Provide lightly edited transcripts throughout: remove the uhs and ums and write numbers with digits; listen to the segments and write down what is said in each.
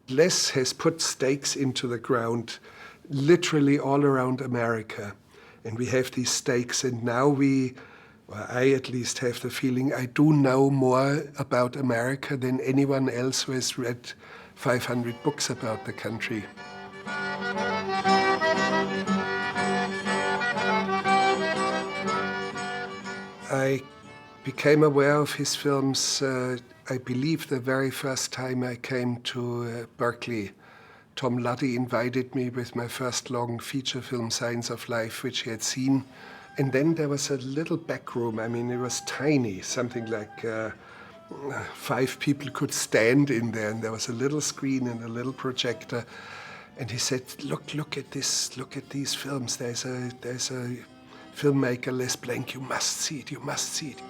Les has put stakes into the ground, literally all around America. And we have these stakes, and now I at least have the feeling I do know more about America than anyone else who has read 500 books about the country. I became aware of his films, I believe, the very first time I came to Berkeley. Tom Luddy invited me with my first long feature film, Signs of Life, which he had seen. And then there was a little back room. I mean, it was tiny, something like 5 people could stand in there, and there was a little screen and a little projector. And he said, look at this, look at these films. There's a filmmaker, Les Blank, you must see it, you must see it.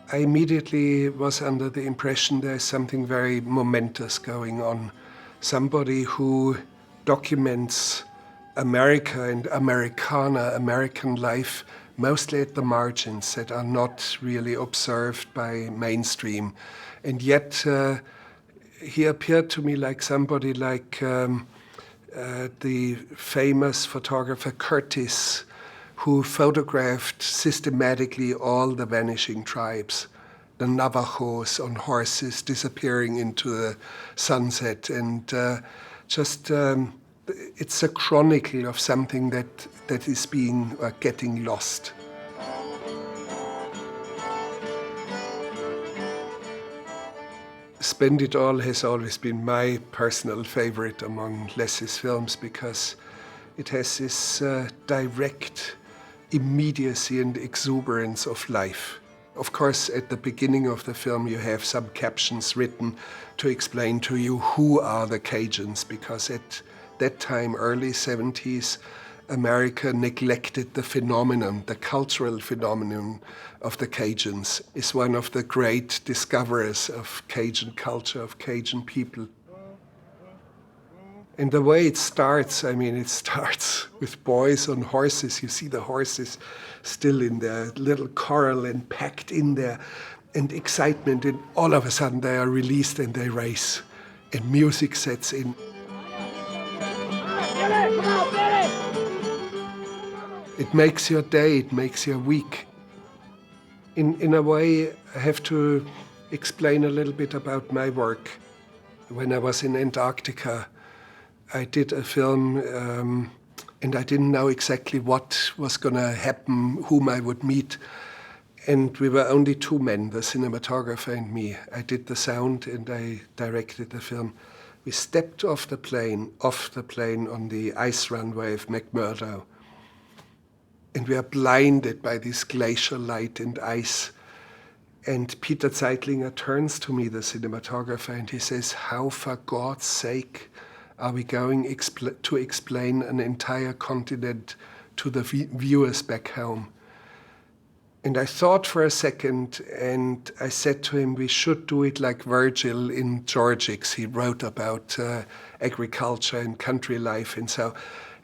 I immediately was under the impression there's something very momentous going on. Somebody who documents America and Americana, American life, mostly at the margins that are not really observed by mainstream. And yet he appeared to me like somebody like the famous photographer Curtis, who photographed systematically all the vanishing tribes, the Navajos on horses disappearing into the sunset. And it's a chronicle of something that is being getting lost. Spend It All has always been my personal favorite among Les's films because it has this direct immediacy and exuberance of life. Of course, at the beginning of the film, you have some captions written to explain to you who are the Cajuns, because at that time, early 70s, America neglected the phenomenon, the cultural phenomenon of the Cajuns. Is one of the great discoverers of Cajun culture, of Cajun people. And the way it starts, I mean, it starts with boys on horses. You see the horses still in their little corral and packed in there, and excitement, and all of a sudden they are released and they race, and music sets in. It makes your day, it makes your week. In a way, I have to explain a little bit about my work. When I was in Antarctica, I did a film, and I didn't know exactly what was going to happen, whom I would meet. And we were only 2 men, the cinematographer and me. I did the sound and I directed the film. We stepped off the plane on the ice runway of McMurdo. And we are blinded by this glacial light and ice. And Peter Zeitlinger turns to me, the cinematographer, and he says, how for God's sake are we going to explain an entire continent to the viewers back home? And I thought for a second, and I said to him, we should do it like Virgil in Georgics. He wrote about agriculture and country life and so.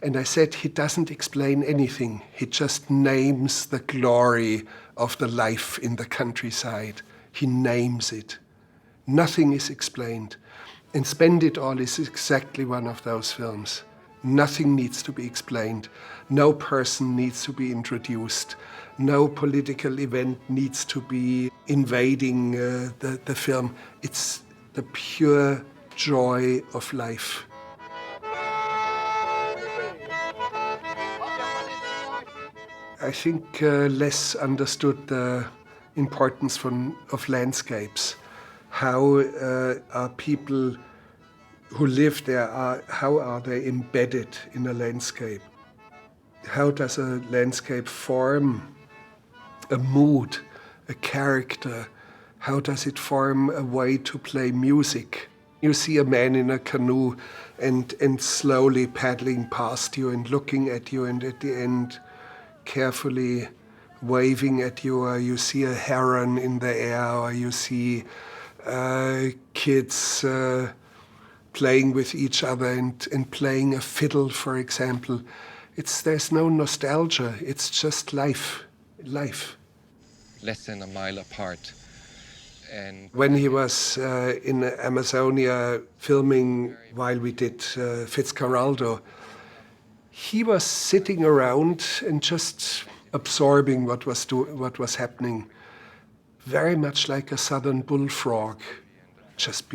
And I said, he doesn't explain anything. He just names the glory of the life in the countryside. He names it. Nothing is explained. And Spend It All is exactly one of those films. Nothing needs to be explained. No person needs to be introduced. No political event needs to be invading the film. It's the pure joy of life. I think Les understood the importance of landscapes. How are people who live there, how are they embedded in a landscape? How does a landscape form a mood, a character? How does it form a way to play music? You see a man in a canoe and slowly paddling past you and looking at you, and at the end carefully waving at you, or you see a heron in the air, or you see kids playing with each other and playing a fiddle, for example. There's no nostalgia, it's just life. Less than a mile apart. And when he was in Amazonia filming while we did Fitzcarraldo, he was sitting around and just absorbing what was happening, very much like a southern bullfrog, just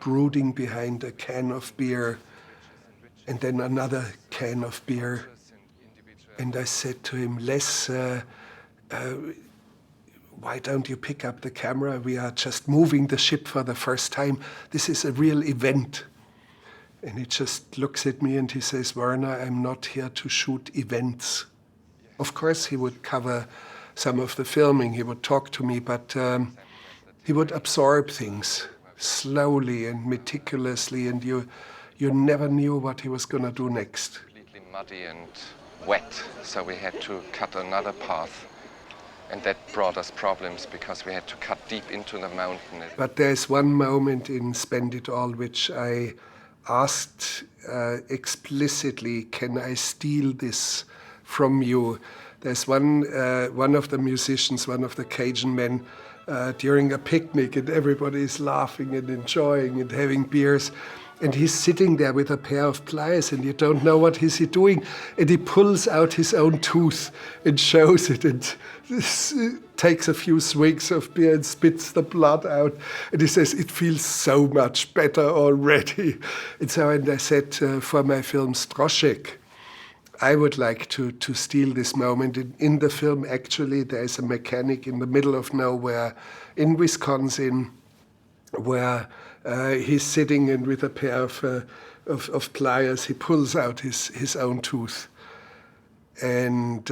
brooding behind a can of beer, and then another can of beer. And I said to him, Les, why don't you pick up the camera? We are just moving the ship for the first time. This is a real event. And he just looks at me and he says, Werner, I'm not here to shoot events. Of course, he would cover some of the filming. He would talk to me, but he would absorb things slowly and meticulously, and you never knew what he was going to do next. Completely muddy and wet, so we had to cut another path. And that brought us problems because we had to cut deep into the mountain. But there's one moment in Spend It All which I asked explicitly, can I steal this from you? There's one of the musicians, one of the Cajun men, during a picnic, and everybody is laughing and enjoying and having beers. And he's sitting there with a pair of pliers, and you don't know what is he doing. And he pulls out his own tooth and shows it, and takes a few swigs of beer and spits the blood out. And he says, it feels so much better already. And so I said, for my film Stroszek, I would like to steal this moment. In the film, actually, there's a mechanic in the middle of nowhere in Wisconsin where he's sitting, and with a pair of pliers, he pulls out his own tooth. And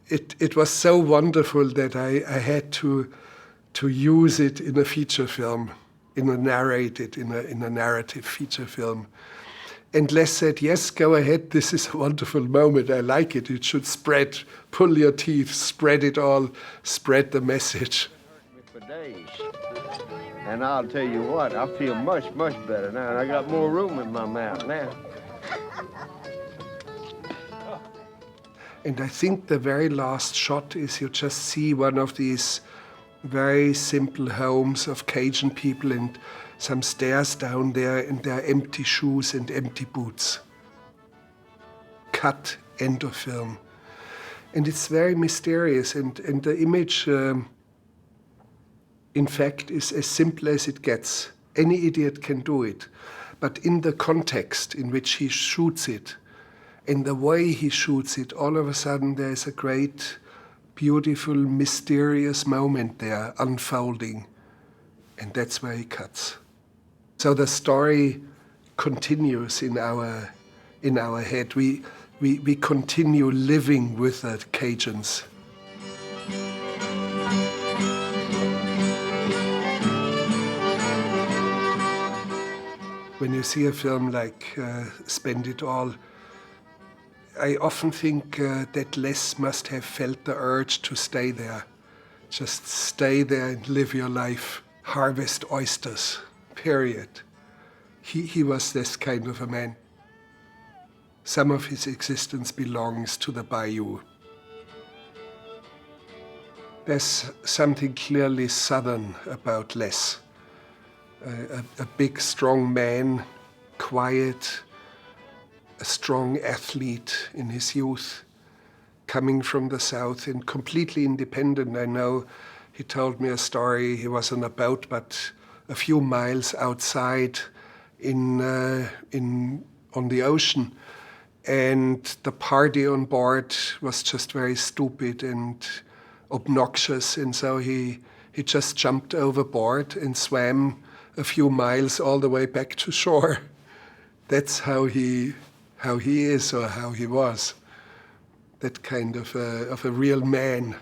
it was so wonderful that I had to use it in a feature film, in a narrative feature film. And Les said, yes, go ahead, this is a wonderful moment, I like it, it should spread, pull your teeth, spread it all, spread the message. For days. And I'll tell you what, I feel much, much better now, and I got more room in my mouth now. And I think the very last shot is you just see one of these very simple homes of Cajun people and some stairs down there, and there are empty shoes and empty boots. Cut, end of film. And it's very mysterious, and the image, in fact, is as simple as it gets. Any idiot can do it. But in the context in which he shoots it, in the way he shoots it, all of a sudden there's a great, beautiful, mysterious moment there unfolding. And that's where he cuts. So the story continues in our head. We continue living with the Cajuns. When you see a film like Spend It All, I often think that Les must have felt the urge to stay there. Just stay there and live your life. Harvest oysters, period. He was this kind of a man. Some of his existence belongs to the bayou. There's something clearly Southern about Les. A big, strong man, quiet, a strong athlete in his youth, coming from the South and completely independent. I know he told me a story. He was on a boat, but a few miles outside on the ocean. And the party on board was just very stupid and obnoxious. And so he just jumped overboard and swam a few miles all the way back to shore. That's how he is, or how he was. That kind of a real man.